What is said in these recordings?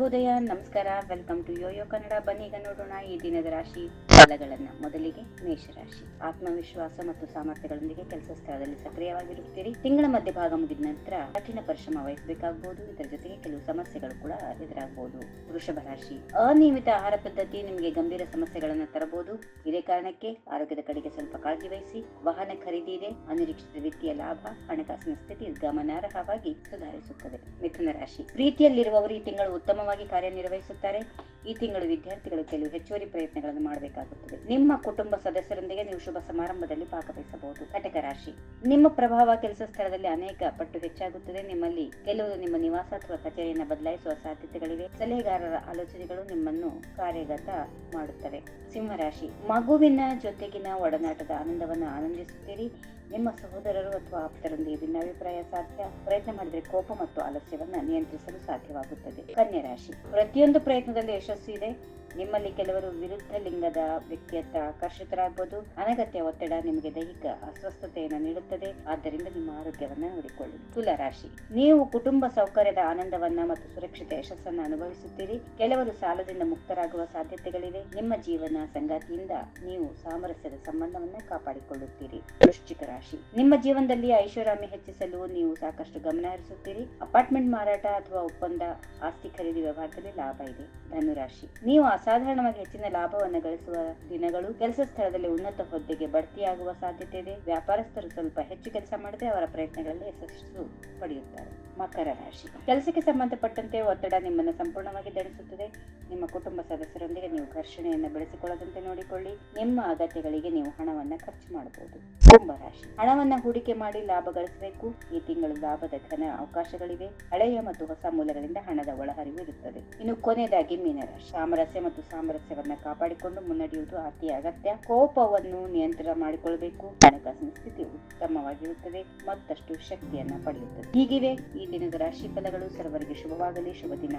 ಶುಭೋದಯ, ನಮಸ್ಕಾರ. Welcome to Yoyo Kannada. ಬನ್ನಿ ಈಗ ನೋಡೋಣ ಈ ದಿನದ ರಾಶಿ ಫಲಗಳನ್ನ. ಮೊದಲಿಗೆ ಮೇಷರಾಶಿ. ಆತ್ಮವಿಶ್ವಾಸ ಮತ್ತು ಸಾಮರ್ಥ್ಯಗಳೊಂದಿಗೆ ಕೆಲಸ ಸ್ಥಳದಲ್ಲಿ ಸಕ್ರಿಯವಾಗಿರುತ್ತೀರಿ. ತಿಂಗಳ ಮಧ್ಯಭಾಗ ಮುಗಿದ ನಂತರ ಕಠಿಣ ಪರಿಶ್ರಮ ವಹಿಸಬೇಕಾಗಬಹುದು. ಇದರ ಜೊತೆಗೆ ಕೆಲವು ಸಮಸ್ಯೆಗಳು ಕೂಡ ಎದುರಾಗಬಹುದು. ವೃಷಭ ರಾಶಿ. ಅನಿಯಮಿತ ಆಹಾರ ಪದ್ಧತಿ ನಿಮಗೆ ಗಂಭೀರ ಸಮಸ್ಯೆಗಳನ್ನು ತರಬಹುದು. ಇದೇ ಕಾರಣಕ್ಕೆ ಆರೋಗ್ಯದ ಕಡೆಗೆ ಸ್ವಲ್ಪ ಕಾಳಜಿ ವಹಿಸಿ. ವಾಹನ ಖರೀದಿ ಇದೆ. ಅನಿರೀಕ್ಷಿತ ವಿತ್ತೀಯ ಲಾಭ, ಹಣಕಾಸಿನ ಸ್ಥಿತಿ ಗಮನಾರ್ಹವಾಗಿ ಸುಧಾರಿಸುತ್ತದೆ. ಮಿಥುನ ರಾಶಿ. ಪ್ರೀತಿಯಲ್ಲಿರುವವರು ಈ ತಿಂಗಳು ಉತ್ತಮವಾಗಿ ಕಾರ್ಯನಿರ್ವಹಿಸುತ್ತಾರೆ. ಈ ತಿಂಗಳು ವಿದ್ಯಾರ್ಥಿಗಳು ಕೆಲವು ಹೆಚ್ಚುವರಿ ಪ್ರಯತ್ನಗಳನ್ನು ಮಾಡಬೇಕಾಗುತ್ತದೆ. ನಿಮ್ಮ ಕುಟುಂಬ ಸದಸ್ಯರೊಂದಿಗೆ ನೀವು ಶುಭ ಸಮಾರಂಭದಲ್ಲಿ ಭಾಗವಹಿಸಬಹುದು. ಕಟಕ ರಾಶಿ. ನಿಮ್ಮ ಪ್ರಭಾವ ಕೆಲಸ ಸ್ಥಳದಲ್ಲಿ ಅನೇಕ ಪಟ್ಟು ಹೆಚ್ಚಾಗುತ್ತದೆ. ನಿಮ್ಮಲ್ಲಿ ಕೆಲವರು ನಿಮ್ಮ ನಿವಾಸ ಅಥವಾ ಕಚೇರಿಯನ್ನು ಬದಲಾಯಿಸುವ ಸಾಧ್ಯತೆಗಳಿವೆ. ಸಲಹೆಗಾರರ ಆಲೋಚನೆಗಳು ನಿಮ್ಮನ್ನು ಕಾರ್ಯಗತ ಮಾಡುತ್ತವೆ. ಸಿಂಹರಾಶಿ. ಮಗುವಿನ ಜೊತೆಗಿನ ಒಡನಾಟದ ಆನಂದವನ್ನು ಆನಂದಿಸುತ್ತೀರಿ. ನಿಮ್ಮ ಸಹೋದರರು ಅಥವಾ ಆಪ್ತರೊಂದಿಗೆ ಭಿನ್ನಾಭಿಪ್ರಾಯ ಸಾಧ್ಯ. ಪ್ರಯತ್ನ ಮಾಡಿದರೆ ಕೋಪ ಮತ್ತು ಆಲಸ್ಯವನ್ನ ನಿಯಂತ್ರಿಸಲು ಸಾಧ್ಯವಾಗುತ್ತದೆ. ಕನ್ಯಾ ರಾಶಿ. ಪ್ರತಿಯೊಂದು ಪ್ರಯತ್ನದಲ್ಲಿ ಯಶಸ್ಸು ಇದೆ. ನಿಮ್ಮಲ್ಲಿ ಕೆಲವರು ವಿರುದ್ಧ ಲಿಂಗದ ವ್ಯಕ್ತಿಯತ್ತ ಆಕರ್ಷಿತರಾಗಬಹುದು. ಅನಗತ್ಯ ಒತ್ತಡ ನಿಮಗೆ ದೈಹಿಕ ಅಸ್ವಸ್ಥತೆಯನ್ನು ನೀಡುತ್ತದೆ. ಆದ್ದರಿಂದ ನಿಮ್ಮ ಆರೋಗ್ಯವನ್ನ ನೋಡಿಕೊಳ್ಳಿ. ತುಲಾ ರಾಶಿ. ನೀವು ಕುಟುಂಬ ಸೌಕರ್ಯದ ಆನಂದವನ್ನ ಮತ್ತು ಸುರಕ್ಷಿತ ಯಶಸ್ಸನ್ನು ಅನುಭವಿಸುತ್ತೀರಿ. ಕೆಲವರು ಸಾಲದಿಂದ ಮುಕ್ತರಾಗುವ ಸಾಧ್ಯತೆಗಳಿವೆ. ನಿಮ್ಮ ಜೀವನ ಸಂಗಾತಿಯಿಂದ ನೀವು ಸಾಮರಸ್ಯದ ಸಂಬಂಧವನ್ನ ಕಾಪಾಡಿಕೊಳ್ಳುತ್ತೀರಿ. ವೃಶ್ಚಿಕ ರಾಶಿ. ನಿಮ್ಮ ಜೀವನದಲ್ಲಿ ಐಷಾರಾಮಿ ಹೆಚ್ಚಿಸಲು ನೀವು ಸಾಕಷ್ಟು ಗಮನ ಹರಿಸುತ್ತೀರಿ. ಅಪಾರ್ಟ್ಮೆಂಟ್ ಮಾರಾಟ ಅಥವಾ ಒಪ್ಪಂದ ಆಸ್ತಿ ಖರೀದಿ ವ್ಯವಹಾರದಲ್ಲಿ ಲಾಭ ಇದೆ. ಧನುರಾಶಿ. ನೀವು ಅಸಾಧಾರಣವಾಗಿ ಹೆಚ್ಚಿನ ಲಾಭವನ್ನು ಗಳಿಸುವ ದಿನಗಳು. ಕೆಲಸ ಸ್ಥಳದಲ್ಲಿ ಉನ್ನತ ಹುದ್ದೆಗೆ ಬಡ್ತಿಯಾಗುವ ಸಾಧ್ಯತೆ ಇದೆ. ವ್ಯಾಪಾರಸ್ಥರು ಸ್ವಲ್ಪ ಹೆಚ್ಚು ಕೆಲಸ ಮಾಡದೆ ಅವರ ಪ್ರಯತ್ನಗಳಲ್ಲಿ ಯಶಸ್ಸು ಪಡೆಯುತ್ತಾರೆ. ಮಕರ ರಾಶಿ. ಕೆಲಸಕ್ಕೆ ಸಂಬಂಧಪಟ್ಟಂತೆ ಒತ್ತಡ ನಿಮ್ಮನ್ನು ಸಂಪೂರ್ಣವಾಗಿ ದಂಡಿಸುತ್ತದೆ. ನಿಮ್ಮ ಕುಟುಂಬ ಸದಸ್ಯರೊಂದಿಗೆ ನೀವು ಘರ್ಷಣೆಯನ್ನು ಬೆಳೆಸಿಕೊಳ್ಳದಂತೆ ನೋಡಿಕೊಳ್ಳಿ. ನಿಮ್ಮ ಅಗತ್ಯಗಳಿಗೆ ನೀವು ಹಣವನ್ನ ಖರ್ಚು ಮಾಡಬಹುದು. ಕುಂಭ ರಾಶಿ. ಹಣವನ್ನ ಹೂಡಿಕೆ ಮಾಡಿ ಲಾಭ ಗಳಿಸಬೇಕು. ಈ ತಿಂಗಳು ಲಾಭದ ಘನ ಅವಕಾಶಗಳಿವೆ. ಹಳೆಯ ಮತ್ತು ಹೊಸ ಮೂಲಗಳಿಂದ ಹಣದ ಒಳಹರಿವು ಇರುತ್ತದೆ. ಇನ್ನು ಕೊನೆಯದಾಗಿ ಮೀನರಾಶಿ. ಸಾಮರಸ್ಯವನ್ನ ಕಾಪಾಡಿಕೊಂಡು ಮುನ್ನಡೆಯುವುದು ಅತಿ ಅಗತ್ಯ. ಕೋಪವನ್ನು ನಿಯಂತ್ರಣ ಮಾಡಿಕೊಳ್ಳಬೇಕು. ಹಣಕಾಸಿನ ಸ್ಥಿತಿ ಉತ್ತಮವಾಗಿರುತ್ತದೆ. ಮತ್ತಷ್ಟು ಶಕ್ತಿಯನ್ನ ಪಡೆಯುತ್ತದೆ. ಹೀಗಿವೆ ಈ ದಿನದ ರಾಶಿ ಫಲಗಳು. ಸರ್ವರಿಗೆ ಶುಭವಾಗಲಿ. ಶುಭ ದಿನ.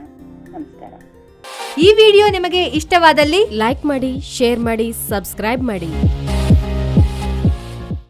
ನಮಸ್ಕಾರ. ಈ ವಿಡಿಯೋ ನಿಮಗೆ ಇಷ್ಟವಾದಲ್ಲಿ ಲೈಕ್ ಮಾಡಿ, ಶೇರ್ ಮಾಡಿ, ಸಬ್ಸ್ಕ್ರೈಬ್ ಮಾಡಿ.